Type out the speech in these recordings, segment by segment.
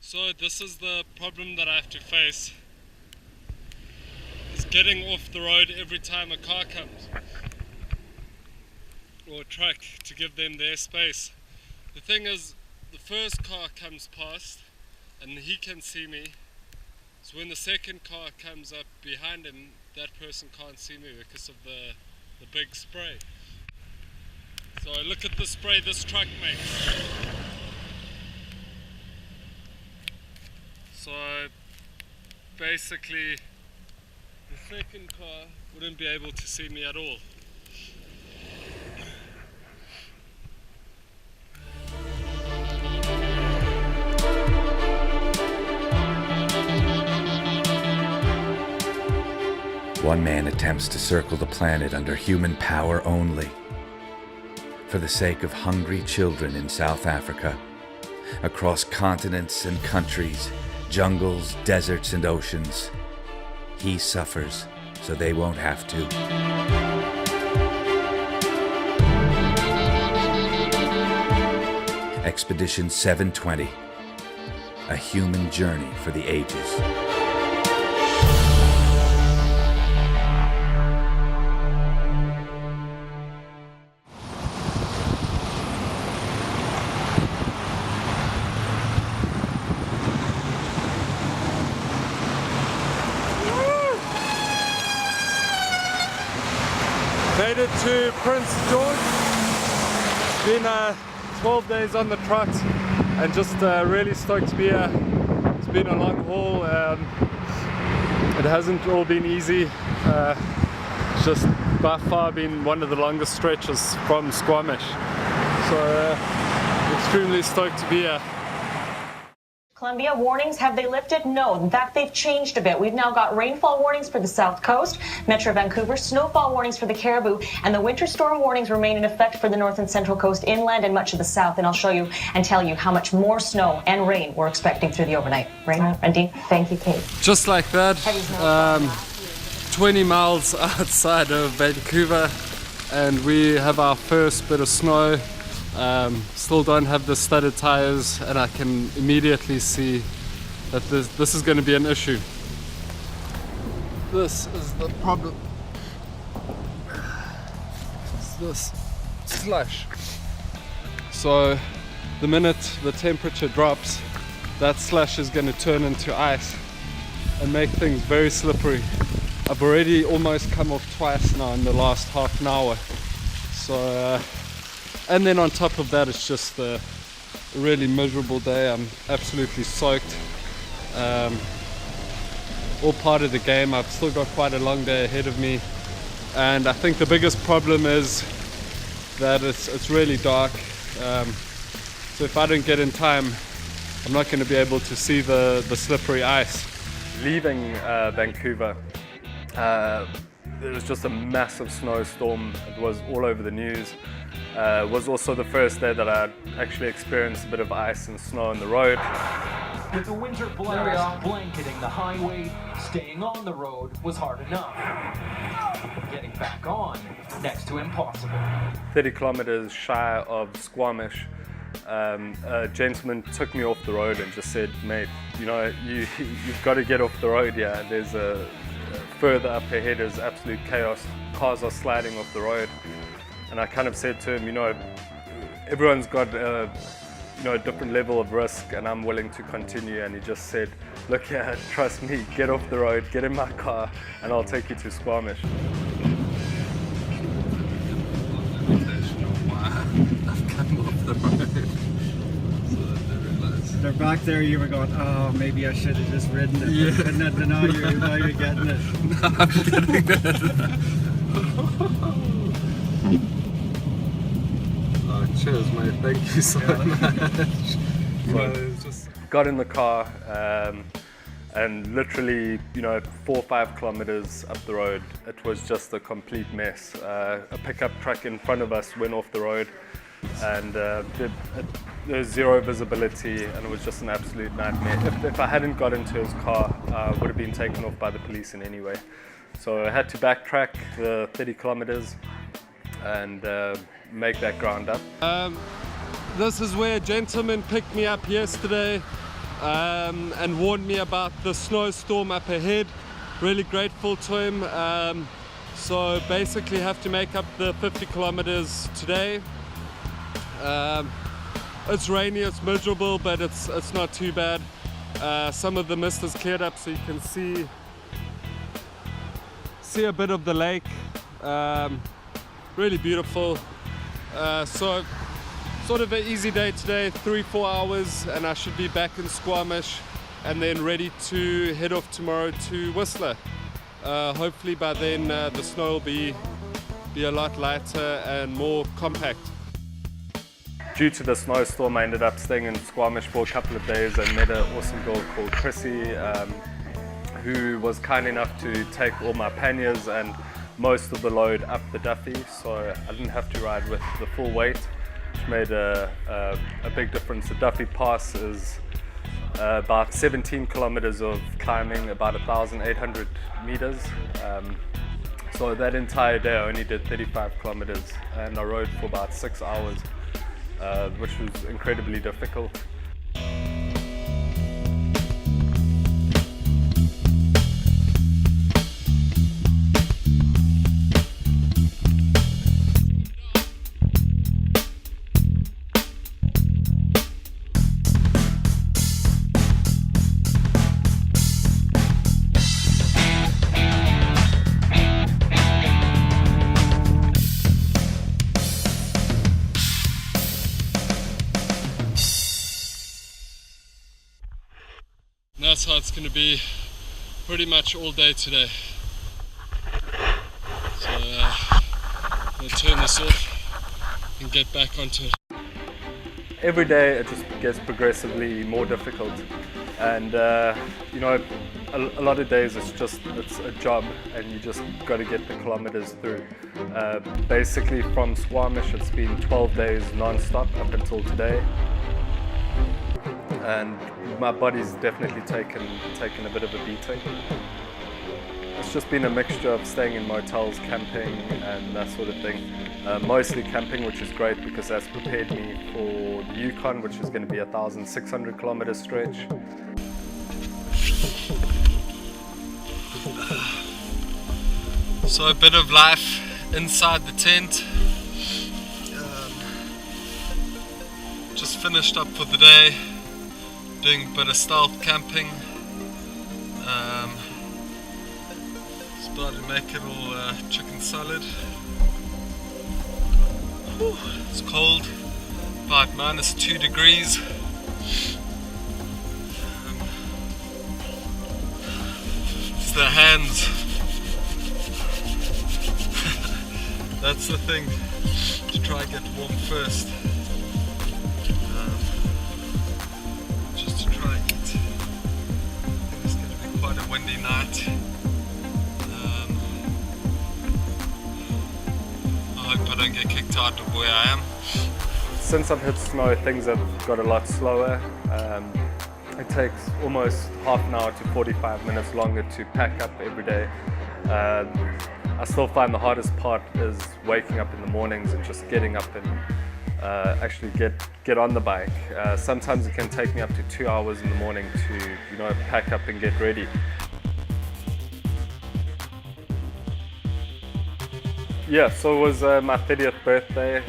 So this is the problem that I have to face, is getting off the road every time a car comes, or a truck, to give them their space. The thing is, the first car comes past and he can see me, so when the second car comes up behind him, that person can't see me because of the big spray. So look at the spray this truck makes. So basically the second car wouldn't be able to see me at all. One man attempts to circle the planet under human power only. For the sake of hungry children in South Africa, across continents and countries, jungles, deserts, and oceans, he suffers so they won't have to. Expedition 720, a human journey for the ages. Made it to Prince George. It's been 12 days on the trot and just really stoked to be here. It's been a long haul. It hasn't all been easy. It's just by far been one of the longest stretches from Squamish. So extremely stoked to be here. Columbia, warnings, have they lifted? No. In fact, they've changed a bit. We've now got rainfall warnings for the South Coast, Metro Vancouver, snowfall warnings for the Cariboo, and the winter storm warnings remain in effect for the North and Central Coast, inland, and much of the South. And I'll show you and tell you how much more snow and rain we're expecting through the overnight. Rain and Dean, thank you, Kate. Just like that, 20 miles outside of Vancouver, and we have our first bit of snow. Still don't have the studded tires, and I can immediately see that this is going to be an issue. This is the problem. It's this slush. So the minute the temperature drops, that slush is going to turn into ice and make things very slippery. I've already almost come off twice now in the last half an hour. So and then on top of that, it's just a really miserable day. I'm absolutely soaked. All part of the game. I've still got quite a long day ahead of me, and I think the biggest problem is that it's really dark. So if I don't get in time, I'm not going to be able to see the slippery ice. Leaving Vancouver, there was just a massive snowstorm. It was all over the news. It was also the first day that I actually experienced a bit of ice and snow on the road. With the winter blast blanketing the highway, staying on the road was hard enough. Getting back on, next to impossible. 30 kilometers shy of Squamish, a gentleman took me off the road and just said, mate, you know, you've got to get off the road here. There's further up ahead is absolute chaos. Cars are sliding off the road. And I kind of said to him, you know, everyone's got a different level of risk, and I'm willing to continue. And he just said, look here, trust me, get off the road, get in my car, and I'll take you to Squamish. I've come off the road. They're back there, you were going, oh, maybe I should have just ridden it. Yeah. And then now you're getting it. No, I'm getting it. Oh, cheers, mate. Thank you so much. So, just got in the car, and literally, 4 or 5 kilometers up the road, it was just a complete mess. A pickup truck in front of us went off the road, and there's zero visibility, and it was just an absolute nightmare. If I hadn't got into his car, I would have been taken off by the police in any way. So I had to backtrack the 30 kilometers and make that ground up. This is where a gentleman picked me up yesterday. and warned me about the snowstorm up ahead. Really grateful to him. So basically have to make up the 50 kilometers today. It's rainy, it's miserable, but it's not too bad. Some of the mist has cleared up, so you can see a bit of the lake. Really beautiful. So sort of an easy day today, 3-4 hours, and I should be back in Squamish and then ready to head off tomorrow to Whistler. Hopefully by then the snow will be a lot lighter and more compact. Due to the snowstorm, I ended up staying in Squamish for a couple of days and met an awesome girl called Chrissy, who was kind enough to take all my panniers and most of the load up the Duffy, so I didn't have to ride with the full weight, which made a big difference. The Duffy Pass is about 17 kilometers of climbing, about 1,800 meters. So that entire day I only did 35 kilometers and I rode for about 6 hours, which was incredibly difficult. That's how it's going to be pretty much all day today. So I'll turn this off and get back onto it. Every day it just gets progressively more difficult, and you know, a lot of days it's a job and you just got to get the kilometers through. Basically from Squamish it's been 12 days non-stop up until today. And my body's definitely taken a bit of a beating. It's just been a mixture of staying in motels, camping and that sort of thing. Mostly camping, which is great because that's prepared me for the Yukon, which is going to be a 1,600 kilometer stretch. So a bit of life inside the tent. Just finished up for the day. Doing a bit of stealth camping. Started to make it all chicken salad. Whew, it's cold, about -2 degrees. It's the hands. That's the thing, to try and get warm first. A windy night. I hope I don't get kicked out of where I am. Since I've hit snow, things have got a lot slower. It takes almost half an hour to 45 minutes longer to pack up every day. I still find the hardest part is waking up in the mornings and just getting up and actually get on the bike. Sometimes it can take me up to 2 hours in the morning to, you know, pack up and get ready. Yeah, so it was my 30th birthday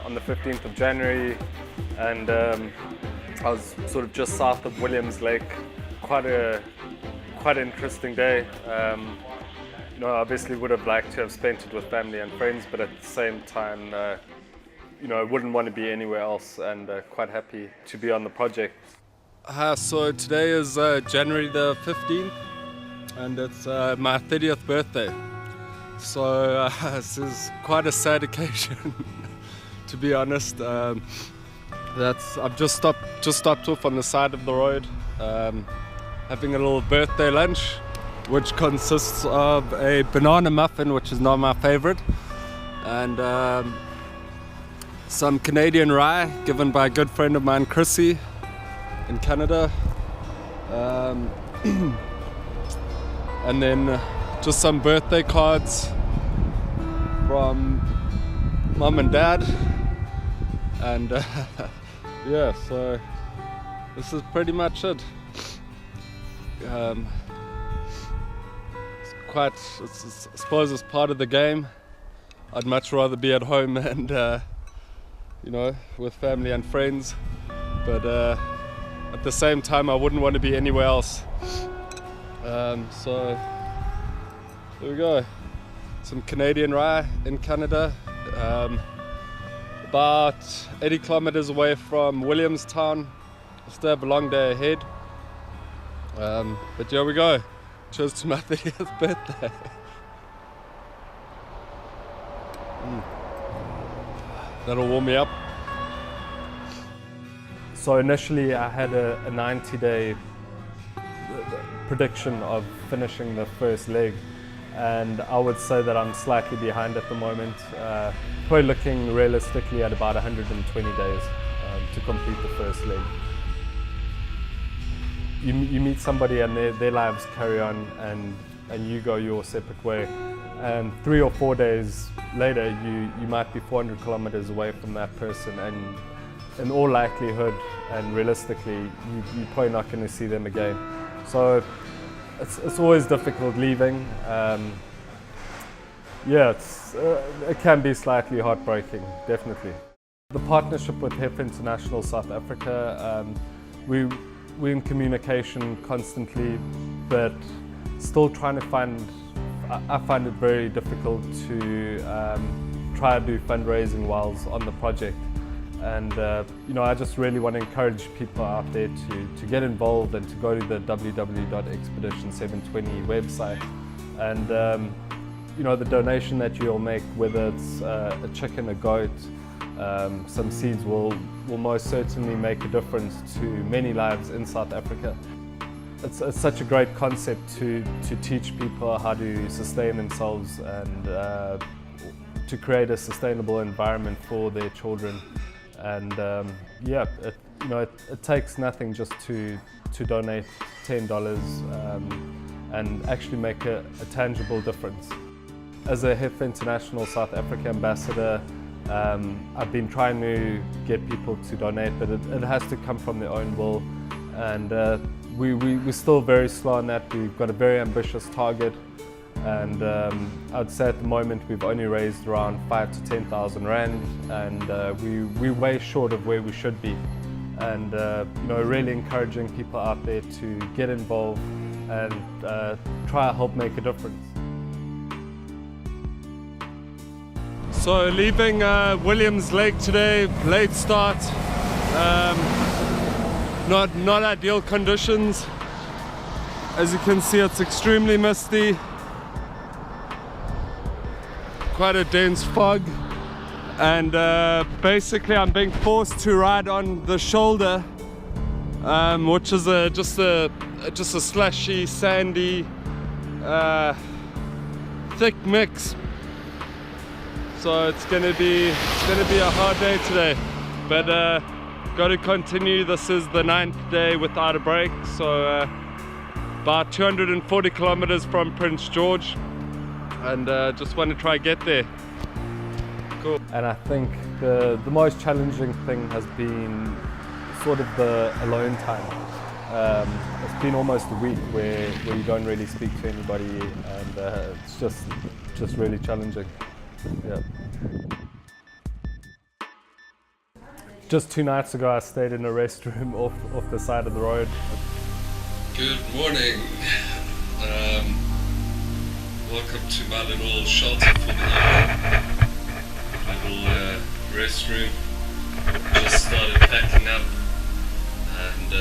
on the 15th of January, and I was sort of just south of Williams Lake. Quite an interesting day. You know, I obviously would have liked to have spent it with family and friends, but at the same time, you know, I wouldn't want to be anywhere else, and quite happy to be on the project. So today is January the 15th, and it's my 30th birthday. So this is quite a sad occasion, to be honest. I've just stopped off on the side of the road, having a little birthday lunch, which consists of a banana muffin, which is not my favorite, and some Canadian rye given by a good friend of mine, Chrissy, in Canada, and then just some birthday cards from Mum and Dad, and yeah, so this is pretty much it. I suppose it's part of the game. I'd much rather be at home and with family and friends, but at the same time I wouldn't want to be anywhere else. So there we go, some Canadian rye in Canada, about 80 kilometers away from Williamstown. Still have a long day ahead, but here we go. Cheers to my 30th birthday. That'll warm me up. So initially I had a 90-day prediction of finishing the first leg, and I would say that I'm slightly behind at the moment. Probably looking realistically at about 120 days to complete the first leg. You meet somebody and their lives carry on, and you go your separate way, and 3 or 4 days later you might be 400 kilometers away from that person, and in all likelihood and realistically you're probably not going to see them again. So it's always difficult leaving. It can be slightly heartbreaking, definitely. The partnership with HEF International South Africa, we're in communication constantly, but still trying to I find it very difficult to try to do fundraising whilst on the project. And I just really want to encourage people out there to get involved and to go to the www.expedition720 website. And the donation that you'll make, whether it's a chicken, a goat, some seeds, will most certainly make a difference to many lives in South Africa. It's such a great concept to teach people how to sustain themselves and to create a sustainable environment for their children. And it takes nothing just to donate $10 and actually make a tangible difference. As a HEF International South Africa ambassador, I've been trying to get people to donate, but it has to come from their own will, and we're still very slow on that. We've got a very ambitious target, and I'd say at the moment we've only raised around 5,000 to 10,000 rand, and we're way short of where we should be. And really encouraging people out there to get involved and try to help make a difference. So leaving Williams Lake today, late start, not ideal conditions. As you can see, it's extremely misty, quite a dense fog, and basically I'm being forced to ride on the shoulder, which is just a slushy, sandy, thick mix. So it's gonna be a hard day today, but got to continue. This is the 9th day without a break, so about 240 kilometers from Prince George, and just want to try get there. Cool. And I think the most challenging thing has been sort of the alone time. It's been almost a week where you don't really speak to anybody, and it's just really challenging. Yeah. Just 2 nights ago I stayed in a restroom off the side of the road. Good morning. Welcome to my little shelter for the evening. Little restroom. Just started packing up, and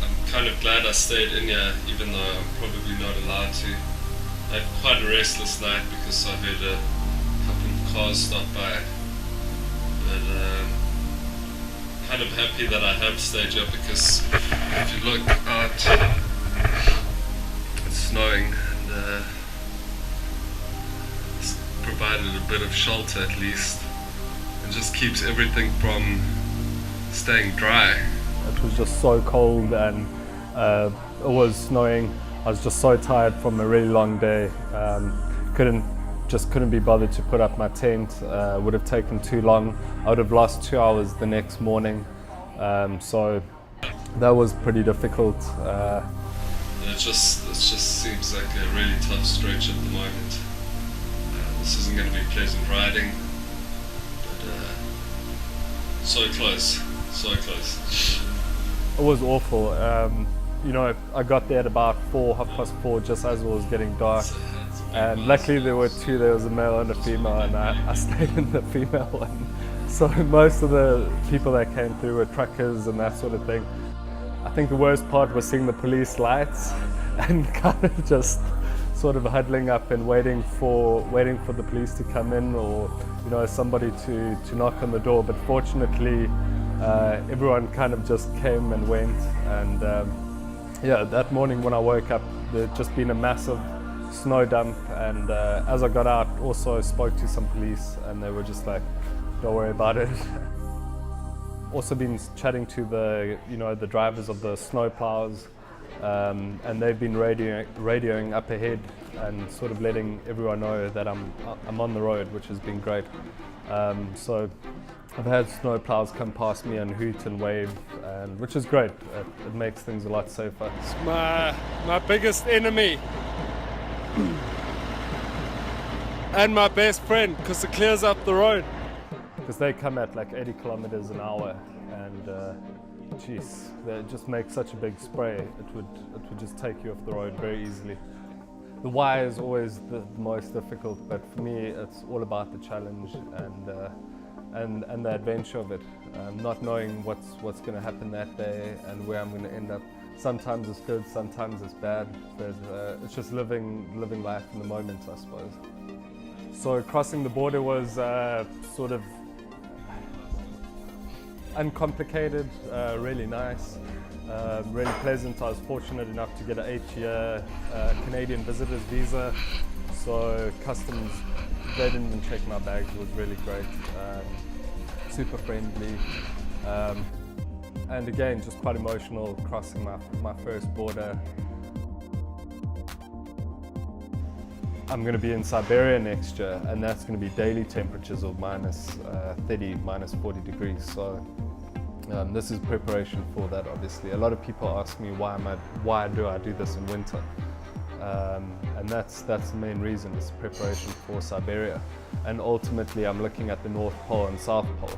I'm kind of glad I stayed in here, even though I'm probably not allowed to. I had quite a restless night because I heard a couple of cars stop by, but kind of happy that I have stayed here, because if you look out, it's snowing, and it's provided a bit of shelter at least, and just keeps everything from staying dry. It was just so cold, and it was snowing. I was just so tired from a really long day. Couldn't be bothered to put up my tent. Would have taken too long. I would have lost 2 hours the next morning. So That was pretty difficult. It just seems like a really tough stretch at the moment. This isn't going to be pleasant riding, but so close, so close. It was awful. You know, I got there at about 4:30, just as it was getting dark. And luckily there were two, there was a male and a female, and I stayed in the female one. So most of the people that came through were truckers and that sort of thing. I think the worst part was seeing the police lights and kind of just sort of huddling up and waiting for the police to come in, or you know, somebody to knock on the door. But fortunately everyone kind of just came and went, and yeah, that morning when I woke up there'd just been a massive snow dump, and as I got out also spoke to some police, and they were just like, don't worry about it. Also been chatting to the drivers of the snow plows, and they've been radioing up ahead and sort of letting everyone know that I'm on the road, which has been great. So I've had snow plows come past me and hoot and wave, and which is great. It makes things a lot safer. It's my biggest enemy and my best friend, because it clears up the road. Because they come at like 80 kilometers an hour, and geez, they just make such a big spray. It would just take you off the road very easily. The why is always the most difficult, but for me it's all about the challenge and the adventure of it. Not knowing what's going to happen that day and where I'm going to end up. Sometimes it's good, sometimes it's bad, but it's just living life in the moment, I suppose. So crossing the border was sort of uncomplicated, really nice, really pleasant. I was fortunate enough to get an 8-year Canadian visitor's visa, so customs, they didn't even check my bags. It was really great, super friendly, and again just quite emotional crossing my first border. I'm going to be in Siberia next year, and that's going to be daily temperatures of minus 30, minus 40 degrees. So this is preparation for that, obviously. A lot of people ask me why do I do this in winter? And that's the main reason. It's preparation for Siberia. And ultimately I'm looking at the North Pole and South Pole.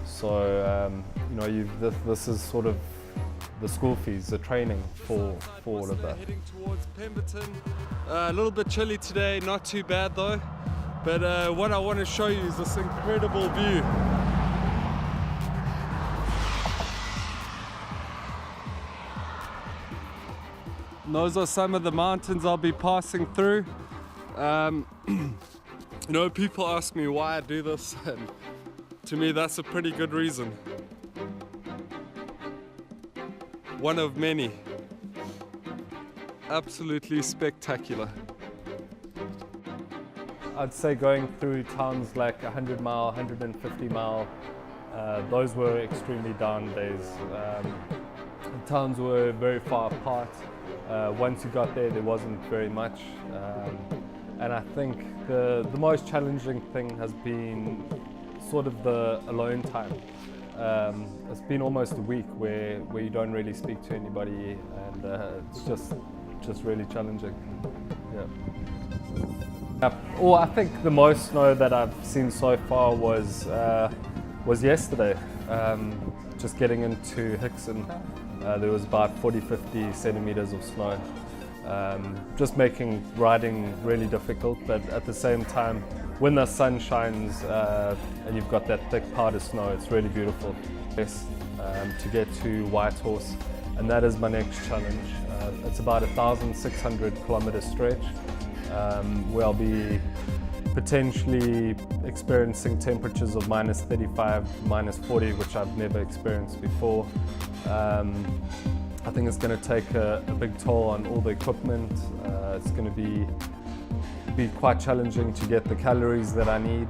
So you know, this is sort of the school fees, the training for all of that. Heading towards Pemberton. A little bit chilly today, not too bad though. But what I want to show you is this incredible view. And those are some of the mountains I'll be passing through. You know, people ask me why I do this, and to me that's a pretty good reason. One of many. Absolutely spectacular. I'd say going through towns like 100 mile, 150 mile, those were extremely down days. The towns were very far apart. Once you got there wasn't very much. And I think the most challenging thing has been sort of the alone time. It's been almost a week where you don't really speak to anybody, and it's just really challenging. Yeah. Well, I think the most snow that I've seen so far was yesterday. Just getting into Hickson, there was about 40-50 centimeters of snow. Just making riding really difficult, but at the same time, when the sun shines and you've got that thick powder snow, it's really beautiful. Yes, to get to Whitehorse, and that is my next challenge. It's about 1,600 kilometer stretch where I'll be potentially experiencing temperatures of minus 35, minus 40, which I've never experienced before. I think it's going to take a big toll on all the equipment. It's going to be quite challenging to get the calories that I need.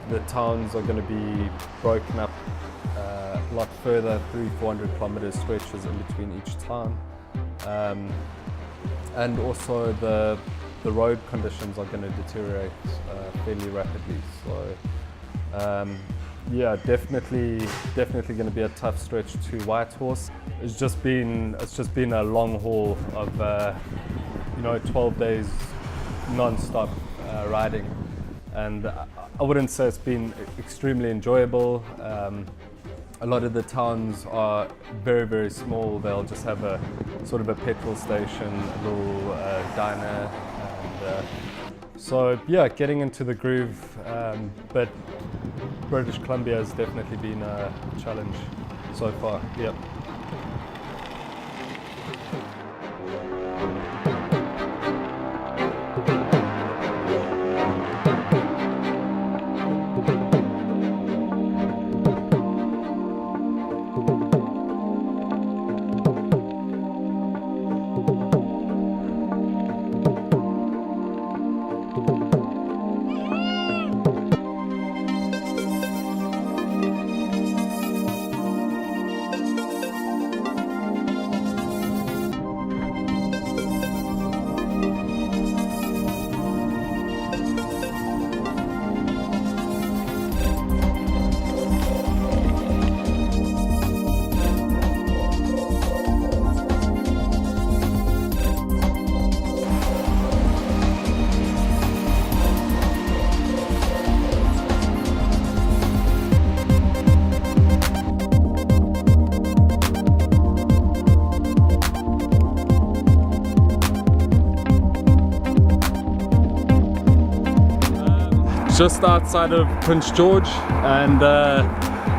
The towns are going to be broken up a lot further, 300-400 kilometer stretches in between each town. And also the road conditions are going to deteriorate fairly rapidly. So Yeah, definitely going to be a tough stretch to Whitehorse. It's just been a long haul of 12 days non-stop riding, and I wouldn't say it's been extremely enjoyable. A lot of the towns are very, very small. They'll just have a sort of a petrol station, a little diner, and so yeah, getting into the groove. But British Columbia has definitely been a challenge so far. Yep. Just outside of Prince George and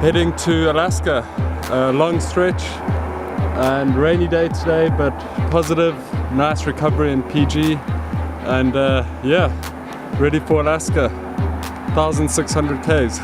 heading to Alaska. A long stretch and rainy day today, but positive, nice recovery in PG, and yeah, ready for Alaska. 1,600 Ks.